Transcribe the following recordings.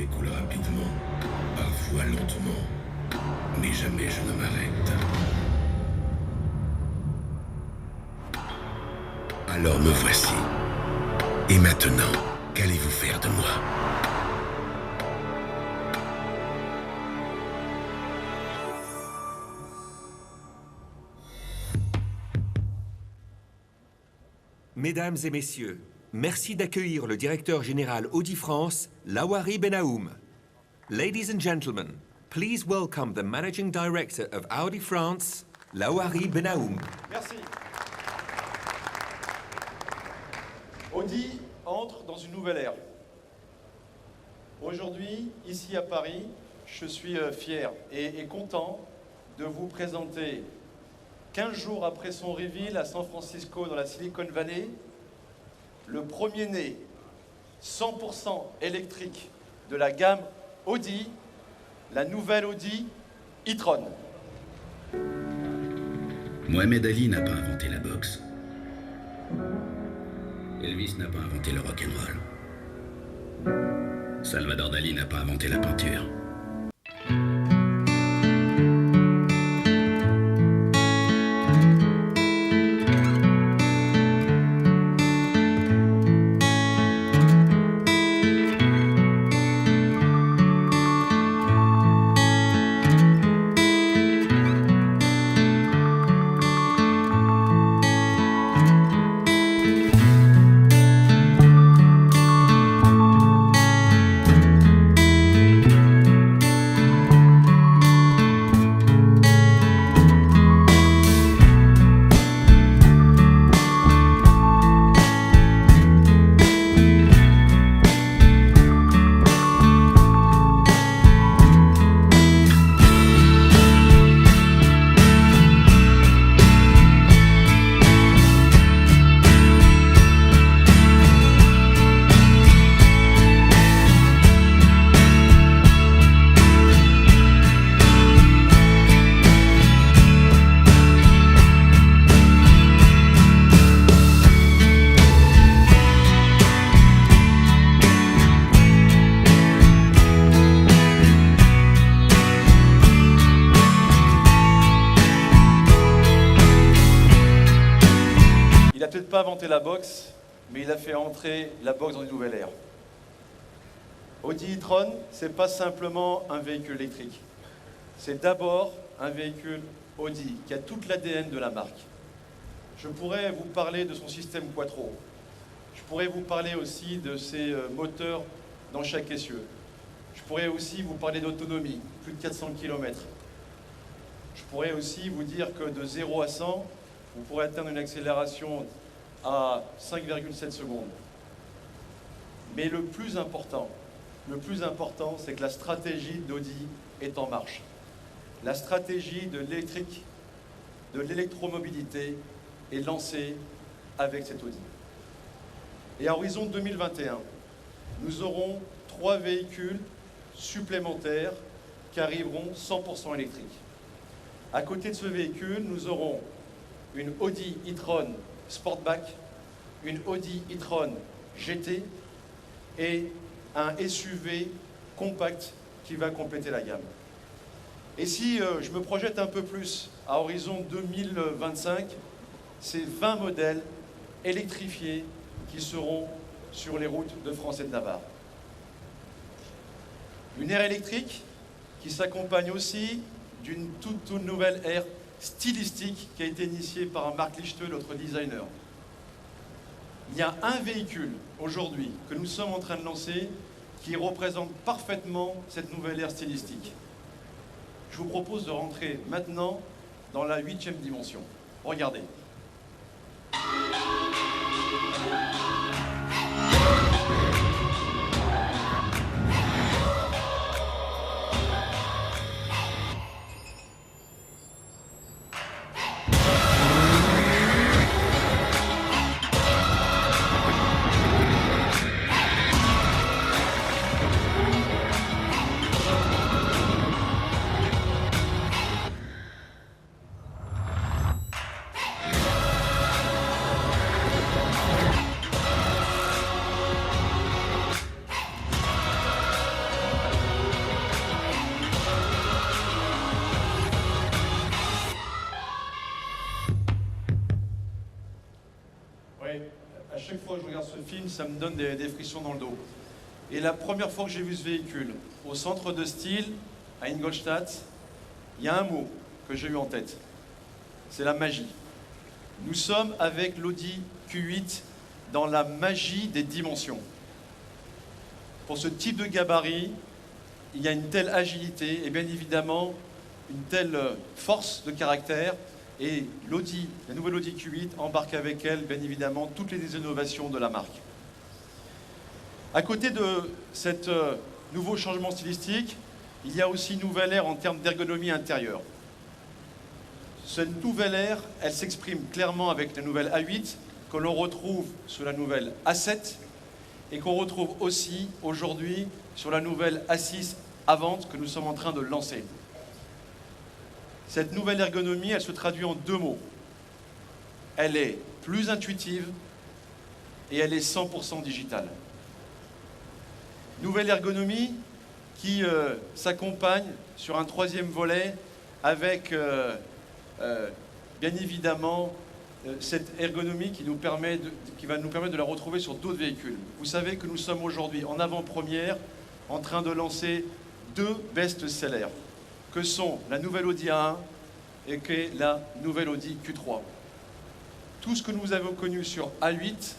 s'écoule rapidement, parfois lentement, mais jamais je ne m'arrête. Alors me voici. Et maintenant, qu'allez-vous faire de moi? Mesdames et messieurs, merci d'accueillir le directeur général Audi France, Lawari Benaoum. Ladies and gentlemen, please welcome the managing director of Audi France, Lawari Benaoum. Merci. Audi entre dans une nouvelle ère. Aujourd'hui, ici à Paris, je suis fier et content de vous présenter 15 jours après son reveal à San Francisco dans la Silicon Valley, le premier-né 100% électrique de la gamme Audi, la nouvelle Audi e-tron. Mohamed Ali n'a pas inventé la boxe. Elvis n'a pas inventé le rock'n'roll. Salvador Dali n'a pas inventé la peinture. Il n'a peut-être pas inventé la boxe, mais il a fait entrer la boxe dans une nouvelle ère. Audi e-tron, c'est pas simplement un véhicule électrique. C'est d'abord un véhicule Audi qui a toute l'ADN de la marque. Je pourrais vous parler de son système Quattro. Je pourrais vous parler aussi de ses moteurs dans chaque essieu. Je pourrais aussi vous parler d'autonomie, plus de 400 km. Je pourrais aussi vous dire que de 0 à 100, vous pourrez atteindre une accélération à 5,7 secondes. Mais le plus important, c'est que la stratégie d'Audi est en marche. La stratégie de l'électrique, de l'électromobilité est lancée avec cette Audi. Et à horizon 2021, nous aurons 3 véhicules supplémentaires qui arriveront 100% électriques. À côté de ce véhicule, nous aurons une Audi e-tron Sportback, une Audi e-tron GT et un SUV compact qui va compléter la gamme. Et si je me projette un peu plus, à horizon 2025, c'est 20 modèles électrifiés qui seront sur les routes de France et de Navarre. Une ère électrique qui s'accompagne aussi d'une toute nouvelle ère stylistique qui a été initiée par Marc Lichteux, notre designer. Il y a un véhicule aujourd'hui que nous sommes en train de lancer qui représente parfaitement cette nouvelle ère stylistique. Je vous propose de rentrer maintenant dans la 8e dimension. Regardez. film, ça me donne des frissons dans le dos. Et la première fois que j'ai vu ce véhicule, au centre de style, à Ingolstadt, il y a un mot que j'ai eu en tête. C'est la magie. Nous sommes avec l'Audi Q8 dans la magie des dimensions. Pour ce type de gabarit, il y a une telle agilité et bien évidemment une telle force de caractère. Et l'Audi, la nouvelle Audi Q8 embarque avec elle, bien évidemment, toutes les innovations de la marque. À côté de cet nouveau changement stylistique, il y a aussi une nouvelle ère en termes d'ergonomie intérieure. Cette nouvelle ère, elle s'exprime clairement avec la nouvelle A8, que l'on retrouve sur la nouvelle A7, et qu'on retrouve aussi aujourd'hui sur la nouvelle A6 Avant que nous sommes en train de lancer. Cette nouvelle ergonomie, elle se traduit en deux mots. Elle est plus intuitive et elle est 100% digitale. Nouvelle ergonomie qui s'accompagne sur un troisième volet avec, bien évidemment, cette ergonomie qui va nous permettre de la retrouver sur d'autres véhicules. Vous savez que nous sommes aujourd'hui en avant-première en train de lancer deux best-sellers, que sont la nouvelle Audi A1 et que la nouvelle Audi Q3. Tout ce que nous avons connu sur A8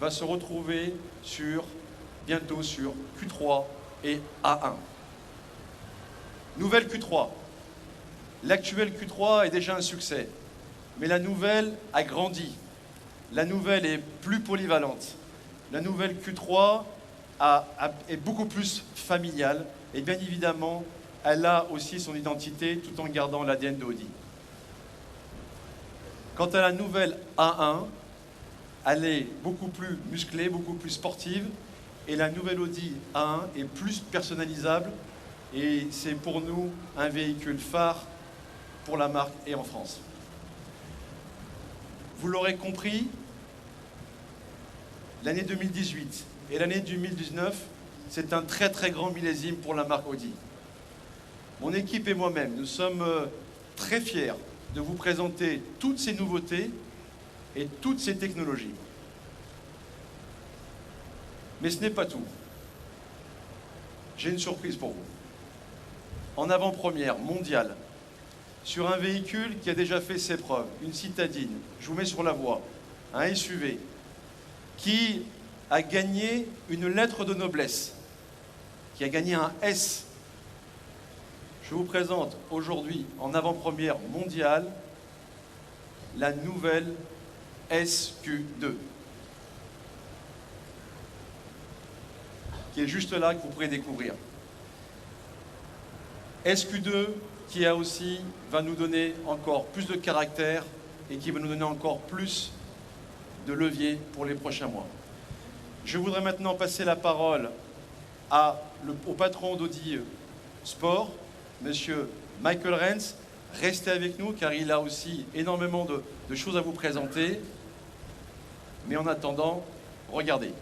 va se retrouver bientôt sur Q3 et A1. Nouvelle Q3. L'actuelle Q3 est déjà un succès, mais la nouvelle a grandi. La nouvelle est plus polyvalente. La nouvelle Q3 est beaucoup plus familiale et bien évidemment, elle a aussi son identité tout en gardant l'ADN d'Audi. Quant à la nouvelle A1, elle est beaucoup plus musclée, beaucoup plus sportive et la nouvelle Audi A1 est plus personnalisable et c'est pour nous un véhicule phare pour la marque et en France. Vous l'aurez compris, l'année 2018 et l'année 2019, c'est un très très grand millésime pour la marque Audi. Mon équipe et moi-même, nous sommes très fiers de vous présenter toutes ces nouveautés et toutes ces technologies. Mais ce n'est pas tout. J'ai une surprise pour vous. En avant-première mondiale, sur un véhicule qui a déjà fait ses preuves, une citadine, je vous mets sur la voie, un SUV, qui a gagné une lettre de noblesse, qui a gagné un S. Je vous présente aujourd'hui, en avant-première mondiale, la nouvelle SQ2, qui est juste là, que vous pourrez découvrir. SQ2 qui va nous donner encore plus de caractère et qui va nous donner encore plus de levier pour les prochains mois. Je voudrais maintenant passer la parole au patron d'Audi Sport, Monsieur Michael Rens. Restez avec nous car il a aussi énormément de choses à vous présenter. Mais en attendant, regardez.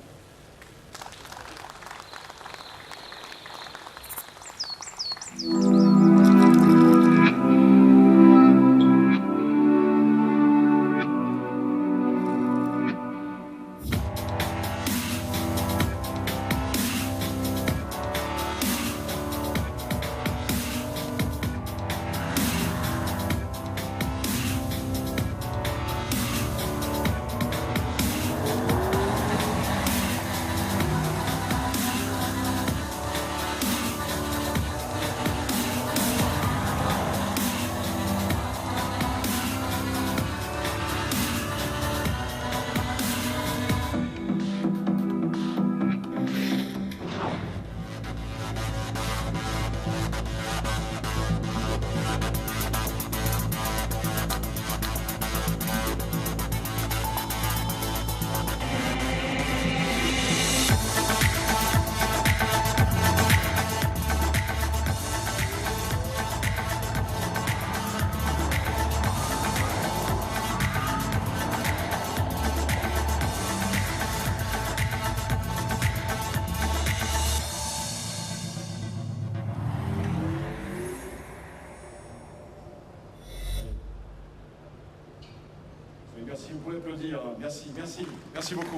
Merci, vous pouvez applaudir. Merci, merci, merci beaucoup.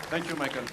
Thank you, Michael.